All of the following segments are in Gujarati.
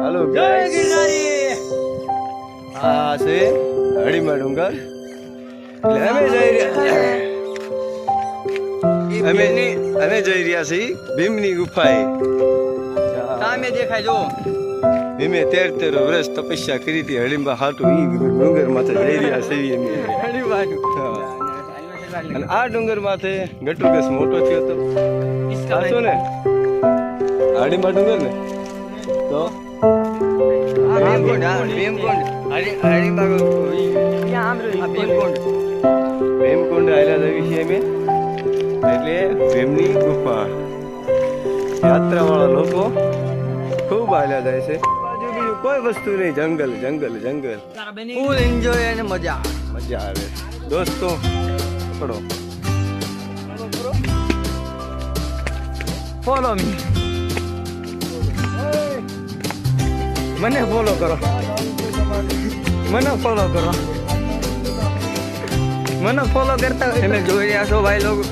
હાલો જય guys. ગિરનારી. આ છે હળીમાં ડુંગર. એટલે અમે જઈ રહ્યા જઈ રહ્યા છીએ ભીમની ગુફાએ. સામે દેખાય જો. ભીમે 13 વર્ષ તપસ્યા કરી હતી હળીમાં હાટું ઈ ડુંગર માથે જઈ રહ્યા છીએ અમે. હા. અને આ ડુંગર માથે ગટુગસ મોટો થયો હતો સાચું ને હળીમાં ડુંગર ને તો ભીમકુંડ આવેલા જઈએ છીએ અમે એટલે ભીમની ગુફા યાત્રાવાળા લોકો ખૂબ આવેલા જાય છે બાજુ બીજું કોઈ વસ્તુ નહીં જંગલ જંગલ જંગલ ફૂલ એન્જોય અને મજા. મજા આવે દોસ્તો પકડો ફોલો મી. મને ફોલો કરો. મને ફોલો કરો. મને ફોલો કરતા હોય તમે જોઈ રહ્યા છો ભાઈ લોકો.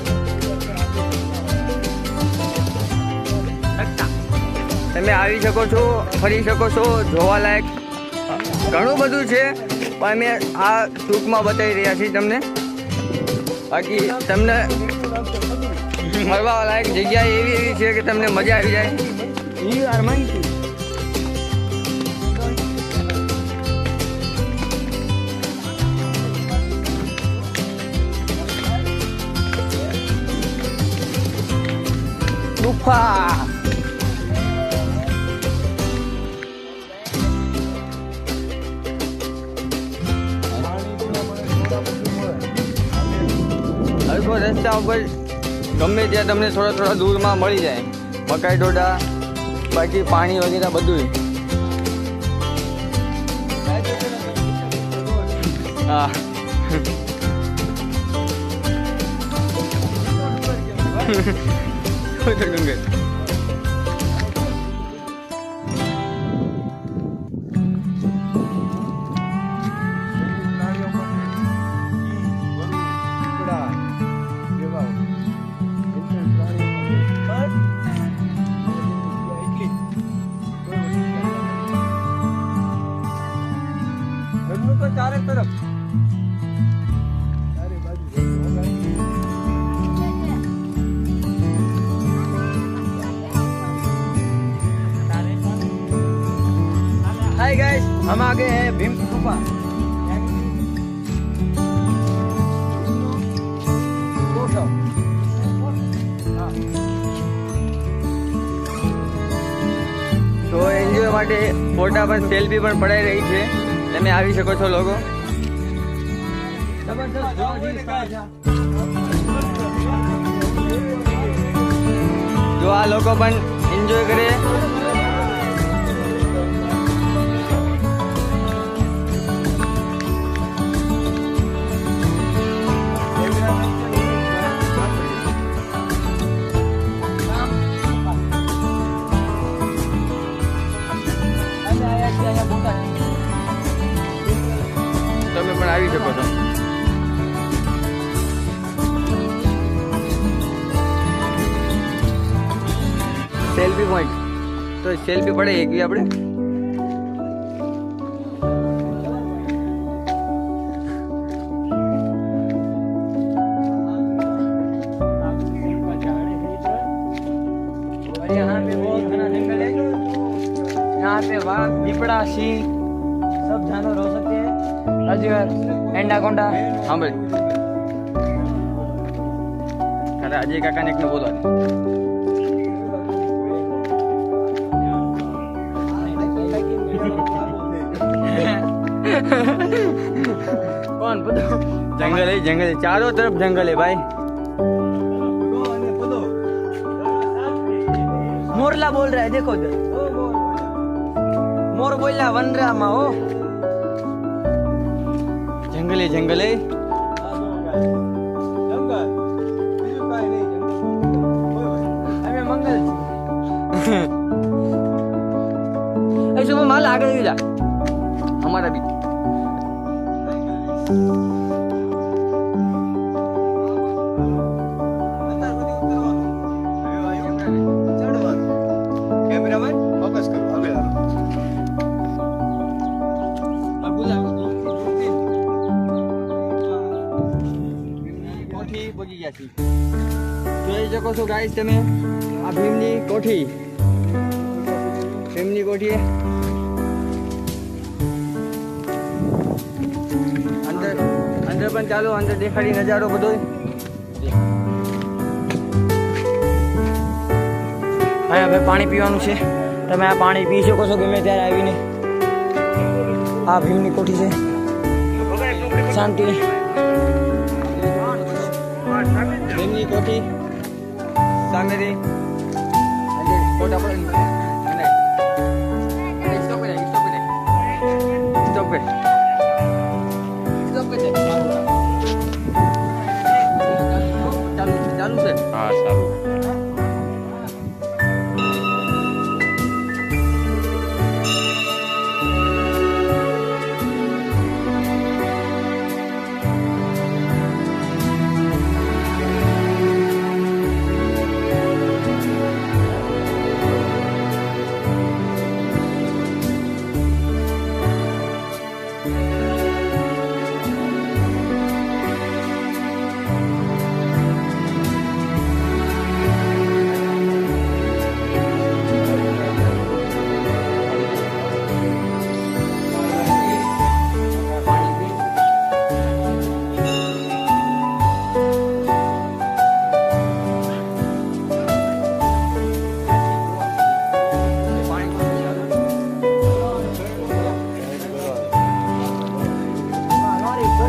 તમે આવી શકો છો, ફરી શકો છો, જોવાલાયક ઘણું બધું છે પણ અમે આ ટૂંકમાં બતાવી રહ્યા છીએ તમને. બાકી તમને ફરવા લાયક જગ્યા એવી છે કે તમને મજા આવી જાય. ગુફા રસ્તા ઉપર ગમે ત્યાં તમને થોડા દૂરમાં મળી જાય મકાઈ ડોડા, બાકી પાણી વગેરે બધું. હા ડુંગર ચારે તરફ हाय गाइस, हम आ गए हैं भीम की गुफा. તો એન્જોય માટે ફોટા પણ સેલ્ફી પણ પડાઈ રહી છે. તમે આવી શકો છો લોકો. જો આ લોકો પણ એન્જોય કરે. તમે પણ આવી શકો છો. સેલ્ફી પોઈન્ટ તો સેલ્ફી પડે એકવી આપણે. यहाँ पे बहुत घना जंगल है. यहाँ पे बाघ, दीपड़ा, सिंह सब जानवर हो सकते हैं. अजगर, एंडाकोंडा. हाँ भाई अरे अजय काका ने एक ने बोला कौन पता. जंगल है चारों तरफ जंगल है भाई. मोरला बोल रहा है देखो उधर. मोर बोल रहा वन रहा मा हो. जंगल है मंगल ऐसे वो माल आगे जा हमारा भी. કેમેરામેન ફોકસ કરો હવે રહ્યા છીએ. જોઈ શકો છો ગાઈસ તમે આ ભીમની કોઠી. ભીમની કોઠી અંદર પણ ચાલો, અંદર દેખાડી નજારો બધો. હા, હવે પાણી પીવાનું છે. તમે આ પાણી પી શકો છો ગમે ત્યારે આવીને. આ ભીમની કોઠી છે. શાંતિ. ભીમની કોઠી સામે રે કોટા પર ચાલુ છે. હા સારું.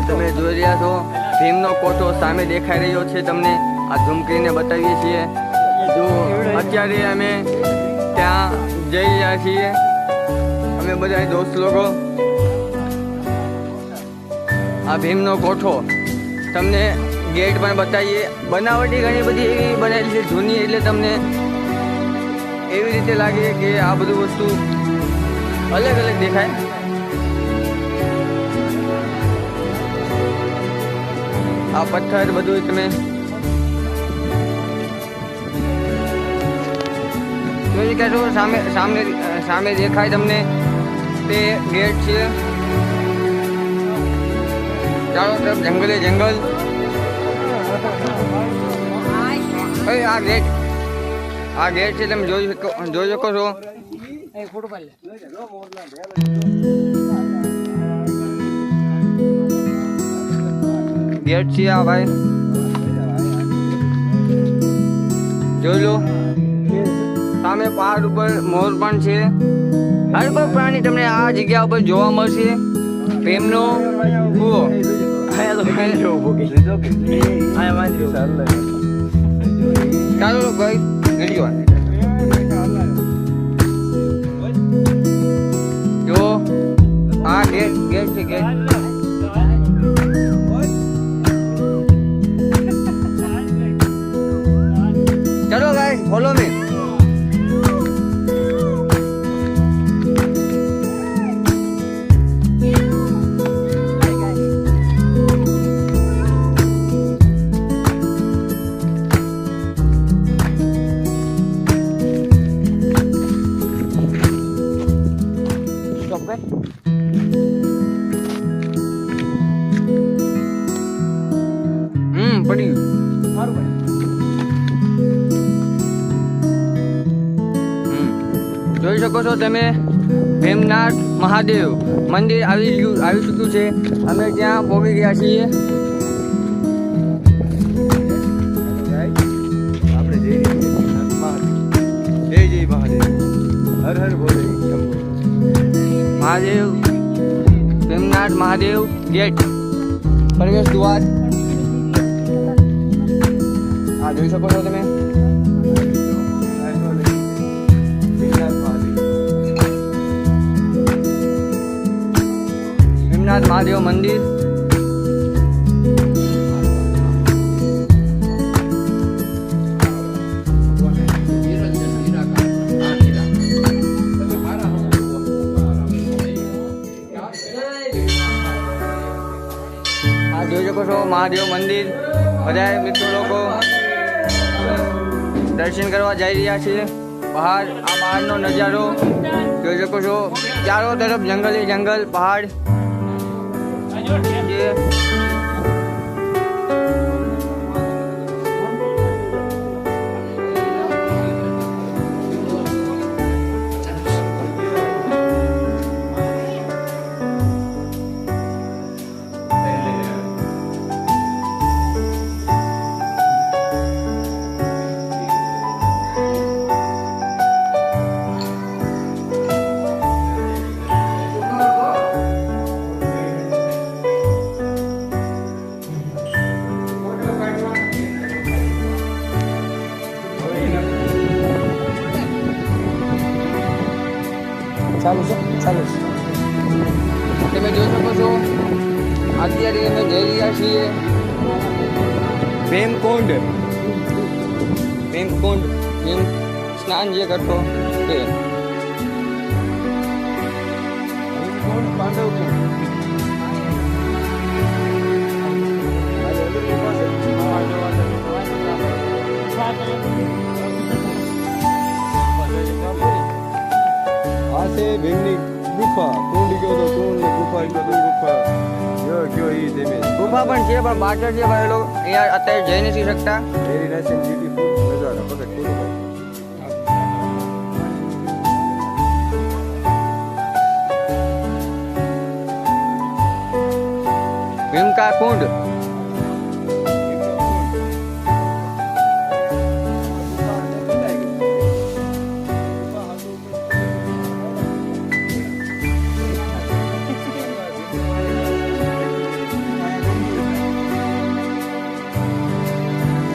તમે જોઈ રહ્યા છો ભીમનો કોઠો સામે દેખાઈ રહ્યો છે. તમને આ ઝૂમ કરીને બતાવીએ છીએ. જો અત્યારે અમે ત્યાં જઈ રહ્યા છીએ, અમે બધા દોસ્ત લોકો. આ ભીમનો કોઠો તમને ગેટ પણ બતાવીએ. બનાવટી ઘણી બધી એવી બનાવેલી છે જૂની, એટલે તમને એવી રીતે લાગે કે આ બધું વસ્તુ અલગ અલગ દેખાય. આ પથ્થર બધું તમે જોઈ શકો છો. સામે દેખાય તમને તે ગેટ છે. ચારો તરફ જંગલે જંગલ. આ ગેટ છે, તમે જોઈ શકો છો. ગેટ છે આ ભાઈ, જોઈ લો. સામે પહાડ ઉપર મોર પણ છે. હર કોઈ પ્રાણી તમને આ જગ્યા ઉપર જોવા મળશે. ભીમનો કૂવો. ચાલો ભાઈ વિડીયો જો આ ગેટ છે. ગેટ ચલો ગાઈસ, ફોલો મી. પડી જોઈ શકો છો તમે ભીમનાથ મહાદેવ મંદિર આવી ચૂક્યું છે. અમે ત્યાં પહોંચી ગયા છીએ. આપણે જય જય મહાદેવ, હર હર બોલે મહાદેવ. ભીમનાથ મહાદેવ ગેટ, પ્રવેશ દ્વાર. આ જોઈ શકો છો તમે. ભીમનાથ મહાદેવ મંદિર. આ જોઈ શકો છો મહાદેવ મંદિર. બધા મિત્રો લોકો દર્શન કરવા જઈ રહ્યા છે. આ પહાડનો નજારો જોઈ શકો છો. ચારો તરફ જંગલ જંગલ, પહાડ. ચાલો તમે જોઈ શકો છો અત્યારે અમે જઈ રહ્યા છીએ ભીમકુંડ ભીમ સ્નાન જે કરતો તે આ છે ભીમની ગુફા. કુંડ ગયો તો કુંડ, ગુફા ગયો તો ગુફા. ગયો ઈ ધીમે ગુફા પણ છે પણ બાટર છે પણ એ લોકો અહીંયા અત્યારે જઈ નથી શકતા. વેરી નાઇસ એન્ડ બ્યુટીફુલ નજારા. પકડ ફોટો. ભીમકા કુંડ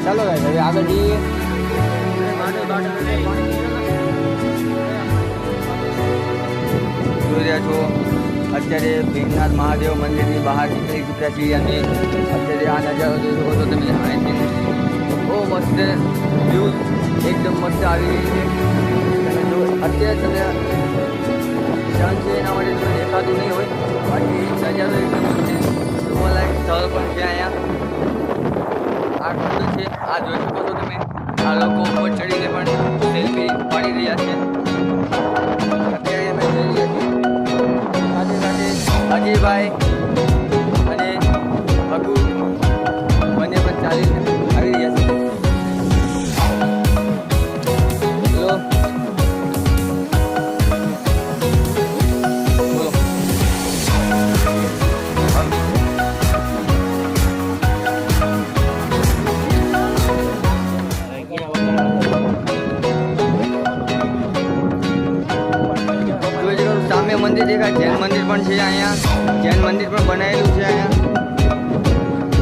ચાલો ગાઈસ હવે આગળ જઈએ. જોઈ રહ્યા છો અત્યારે ભીમનાથ મહાદેવ મંદિરની બહાર નીકળી ચૂક્યા છીએ અને અત્યારે આ નજારો જોઈ શકો છો તમે. અહીંથી બહુ મસ્ત વ્યૂ એકદમ મસ્ત આવી રહી છે. તમે જો અત્યારે તમે સન છે એના માટે તમને દેખાતું નહીં હોય બાકી નજારો એકદમ મસ્ત જોવાલાયક સ્થળ પણ છે અહીંયા. આ કુંડ છે આ જોઈ શકો છો તમે. આ લોકો ઉપર ચડીને પણ સેલ્ફી પાડી રહ્યા છે. અત્યારે અમે જઈ રહ્યા છીએ સાથે સાથે અજયભાઈ અને અગુ બંને પણ ચાલીને આવી રહ્યા છે. બોલો બોલો સામે મંદિર દેખાય જૈન મંદિર પણ છે અહીંયા. જૈન મંદિર પણ બનાવેલું છે અહીંયા.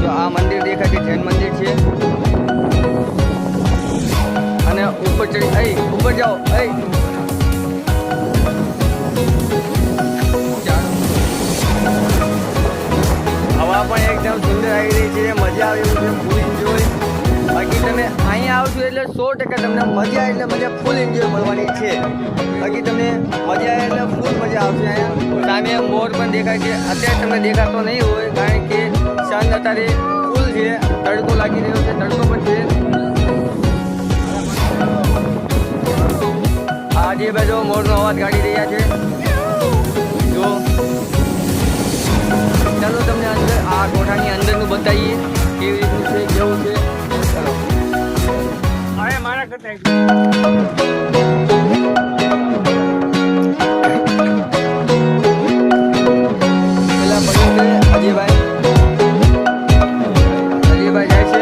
તો આ મંદિર દેખાય છે જૈન મંદિર છે અને ઉપર ચડી ઉપર જાઓ હવા પણ એકદમ સુંદર આવી રહી છે. મજા આવે એવું છે. Full enjoy. બાકી તમે અહીંયા આવશો એટલે 100% તમને મજા એટલે મજા ફૂલ એન્જોય મળવાની છે. બાકી તમને મજા આવે એટલે ફૂલ મજા આવશે. અહીંયા સામે મોર પણ દેખાય છે. અત્યારે તમને દેખાતો નહીં હોય કારણ કે સન અત્યારે ફૂલ છે. તડકો લાગી રહ્યો છે. તડકો પણ છે. આ જે બાજુ મોરનો અવાજ કાઢી રહ્યા છે. જો ચાલો તમને અંદર આ કોઠાની અંદરનું બતાવીએ કેવી રીતનું છે કેવું છે. ચાલો મારા કરતા અજયભાઈ જાય છે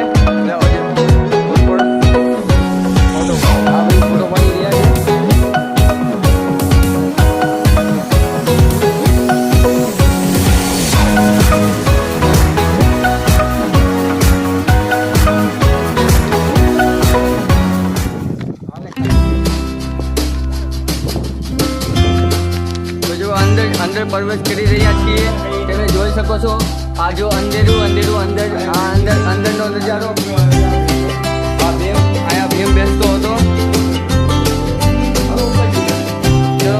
ફોટો પડી રહ્યા છે. તો જો અંદર પ્રવેશ કરી રહ્યા છીએ. તમે જોઈ શકો છો આ જો અંધેરું અંદર અંદરનો નજારો. આ ભીમ બેસતો હતો. ચલો